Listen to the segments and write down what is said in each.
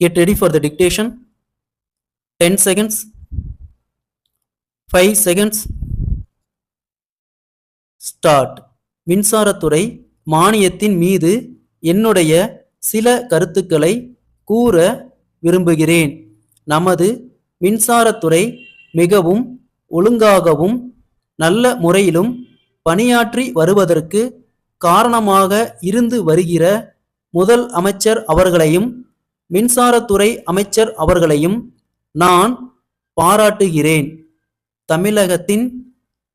Get ready for the dictation. 10 seconds. 5 seconds. Start. மின்சாரத்துறை மானியத்தின் மீது என்னுடைய சில கருத்துக்களை கூற விரும்புகிறேன். நமது மின்சாரத்துறை மிகவும் ஒழுங்காகவும் நல்ல முறையிலும் பணியாற்றி வருவதற்கு காரணமாக இருந்து வருகிற முதல் அமைச்சர் அவர்களையும் மின்சாரத்துறை அமைச்சர் அவர்களையும் நான் பாராட்டுகிறேன். தமிழகத்தின்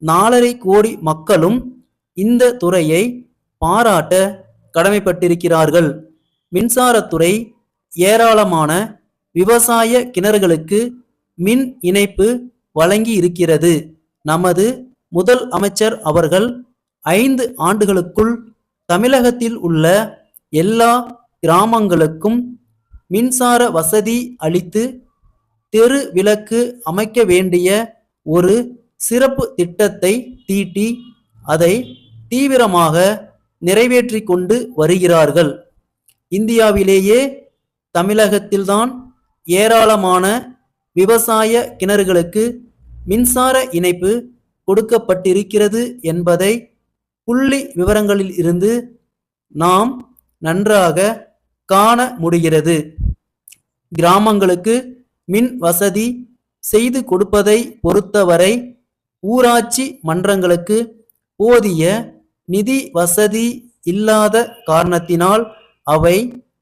4.5 கோடி மக்களும் இந்த துறையை பாராட்ட கடமைப்பட்டிருக்கிறார்கள். மின்சாரத்துறை ஏராளமான விவசாய கிணறுகளுக்கு மின் இணைப்பு வழங்கி இருக்கிறது. நமது முதல் அமைச்சர் அவர்கள் 5 ஆண்டுகளுக்குள் தமிழகத்தில் உள்ள எல்லா கிராமங்களுக்கும் மின்சார வசதி அளித்து தெரு விளக்கு அமைக்க வேண்டிய ஒரு சிறப்பு திட்டத்தை தீட்டி அதை தீவிரமாக நிறைவேற்றி கொண்டு வருகிறார்கள். இந்தியாவிலேயே தமிழகத்தில்தான் ஏராளமான விவசாய கிணறுகளுக்கு மின்சார இணைப்பு கொடுக்கப்பட்டிருக்கிறது என்பதை புள்ளி விவரங்களில் இருந்து நாம் நன்றாக காண முடிகிறது. கிராமங்களுக்கு மின் வசதி செய்து கொடுப்பதை பொறுத்தவரை ஊராட்சி மன்றங்களுக்கு போதிய நிதி வசதி இல்லாத காரணத்தினால் அவை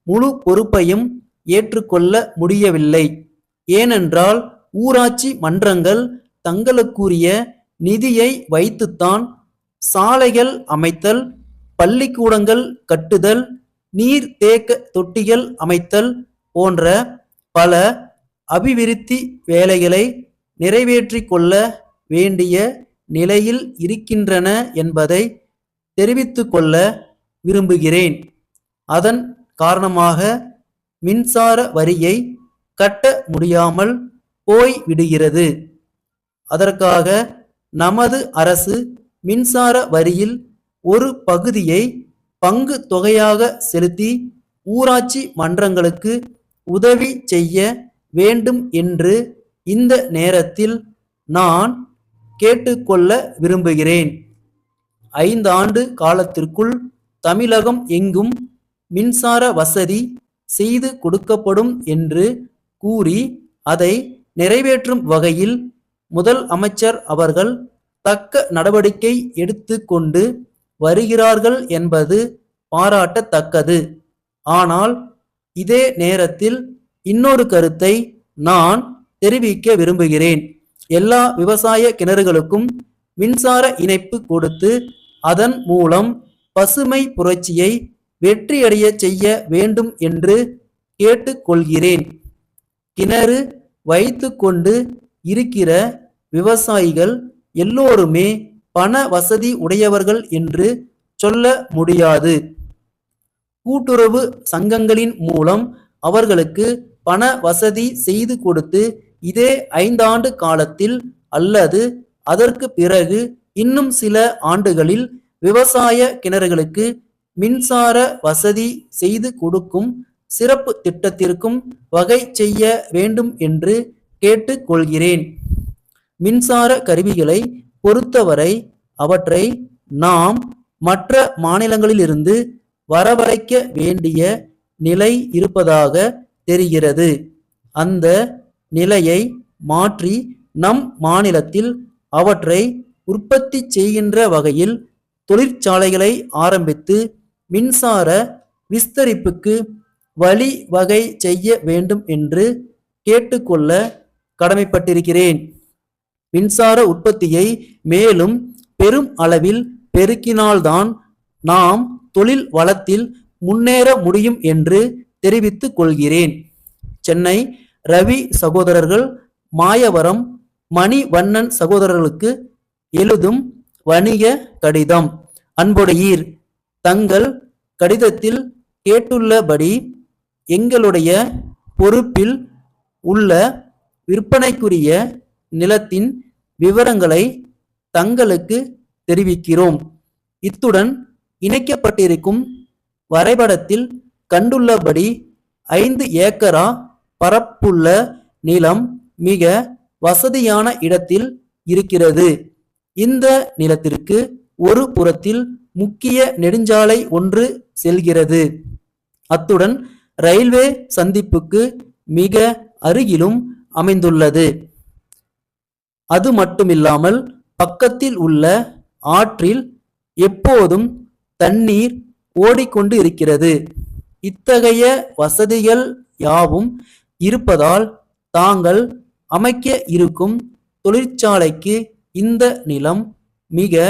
முழு பொறுப்பையும் ஏற்றுக்கொள்ள முடியவில்லை. ஏனென்றால் ஊராட்சி மன்றங்கள் தங்களுக்குரிய நிதியை வைத்துத்தான் சாலைகள் அமைத்தல், பள்ளிக்கூடங்கள் கட்டுதல், நீர் தேக்க தொட்டிகள் அமைத்தல் போன்ற பல அபிவிருத்தி வேலைகளை நிறைவேற்றி கொள்ள வேண்டிய நிலையில் இருக்கின்றன என்பதை தெரிவித்துக் கொள்ள விரும்புகிறேன். அதன் காரணமாக மின்சார வரியை கட்ட முடியாமல் போய்விடுகிறது. அதற்காக நமது அரசு மின்சார வரியில் ஒரு பகுதியை பங்கு தொகையாக செலுத்தி ஊராட்சி மன்றங்களுக்கு உதவி செய்ய வேண்டும் என்று இந்த நேரத்தில் நான் கேட்டுக்கொள்ள விரும்புகிறேன். 5 ஆண்டு காலத்திற்குள் தமிழகம் எங்கும் மின்சார வசதி செய்து கொடுக்கப்படும் என்று கூறி அதை நிறைவேற்றும் வகையில் முதல் அமைச்சர் அவர்கள் தக்க நடவடிக்கை எடுத்து கொண்டு வருகிறார்கள் என்பது பாராட்டத்தக்கது. ஆனால் இதே நேரத்தில் இன்னொரு கருத்தை நான் தெரிவிக்க விரும்புகிறேன். எல்லா விவசாய கிணறுகளுக்கும் மின்சார இணைப்பு கொடுத்து அதன் மூலம் பசுமை புரட்சியை வெற்றியடைய செய்ய வேண்டும் என்று கேட்டுக்கொள்கிறேன். கிணறு வைத்து கொண்டு இருக்கிற விவசாயிகள் எல்லோருமே பண வசதி உடையவர்கள் என்று சொல்ல முடியாது. கூட்டுறவு சங்கங்களின் மூலம் அவர்களுக்கு பண வசதி செய்து கொடுத்து இதே 5 ஆண்டு காலத்தில் அல்லது அதற்கு பிறகு இன்னும் சில ஆண்டுகளில் விவசாய கிணறுகளுக்கு மின்சார வசதி செய்து கொடுக்கும் சிறப்பு திட்டத்திற்கும் வகை செய்ய வேண்டும் என்று கேட்டுக்கொள்கிறேன். மின்சார கருவிகளை பொறுத்தவரை அவற்றை நாம் மற்ற மாநிலங்களிலிருந்து வரவழைக்க வேண்டிய நிலை இருப்பதாக தெரிகிறது. அந்த நிலையை மாற்றி நம் மாநிலத்தில் அவற்றை உற்பத்தி செய்கின்ற வகையில் தொழிற்சாலைகளை ஆரம்பித்து மின்சார விஸ்தரிப்புக்கு வழிவகை செய்ய வேண்டும் என்று கேட்டுக்கொள்ள கடமைப்பட்டிருக்கிறேன். மின்சார உற்பத்தியை மேலும் பெரும் அளவில் பெருக்கினால்தான் நாம் தொழில் வளத்தில் முன்னேற முடியும் என்று தெரிவித்துக் கொள்கிறேன். சென்னை ரவி சகோதரர்கள், மாயவரம் மணிவண்ணன் சகோதரர்களுக்கு எழுதும் வணிக கடிதம். அன்புடையீர், தங்கள் கடிதத்தில் கேட்டுள்ளபடி எங்களுடைய பொறுப்பில் உள்ள விற்பனைக்குரிய நிலத்தின் விவரங்களை தங்களுக்கு தெரிவிக்கிறோம். இத்துடன் இணைக்கப்பட்டிருக்கும் வரைபடத்தில் கண்டுள்ளபடி 5 ஏக்கரா பரப்புள்ள நிலம் மிக வசதியான இடத்தில் இருக்கிறது. இந்த நிலத்திற்கு ஒரு புறத்தில் முக்கிய நெடுஞ்சாலை ஒன்று செல்கிறது. அத்துடன் ரயில்வே சந்திப்புக்கு மிக அருகிலும் அமைந்துள்ளது. அது மட்டுமில்லாமல் பக்கத்தில் உள்ள ஆற்றில் எப்போதும் தண்ணீர் ஓடிக்கொண்டு இருக்கிறது. இத்தகைய வசதிகள் யாவும் இருப்பதால் தாங்கள் அமைக்க இருக்கும் தொழிற்சாலைக்கு இந்த நிலம் மிக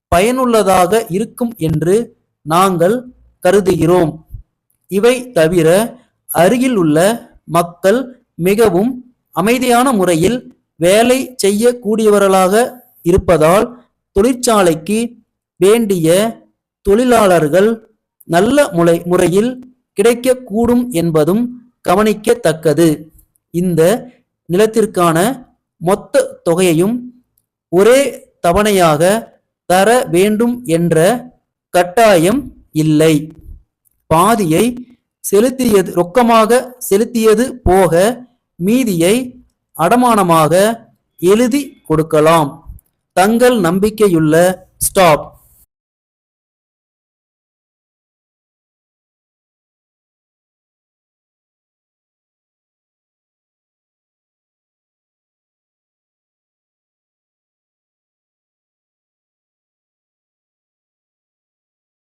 பயனுள்ளதாக இருக்கும் என்று நாங்கள் கருதுகிறோம். இவை தவிர அருகில் உள்ள மக்கள் மிகவும் அமைதியான முறையில் வேலை செய்யக்கூடியவர்களாக இருப்பதால் தொழிற்சாலைக்கு வேண்டிய தொழிலாளர்கள் நல்ல முறையில் கிடைக்கக்கூடும் என்பதும் கவனிக்கத்தக்கது. இந்த நிலத்திற்கான மொத்த தொகையையும் ஒரே தவணையாக தர வேண்டும் என்ற கட்டாயம் இல்லை. பாதியை ரொக்கமாக செலுத்தியது போக மீதியை அடமானமாக எழுதி கொடுக்கலாம். தங்கள் நம்பிக்கையுள்ள ஸ்டாப்.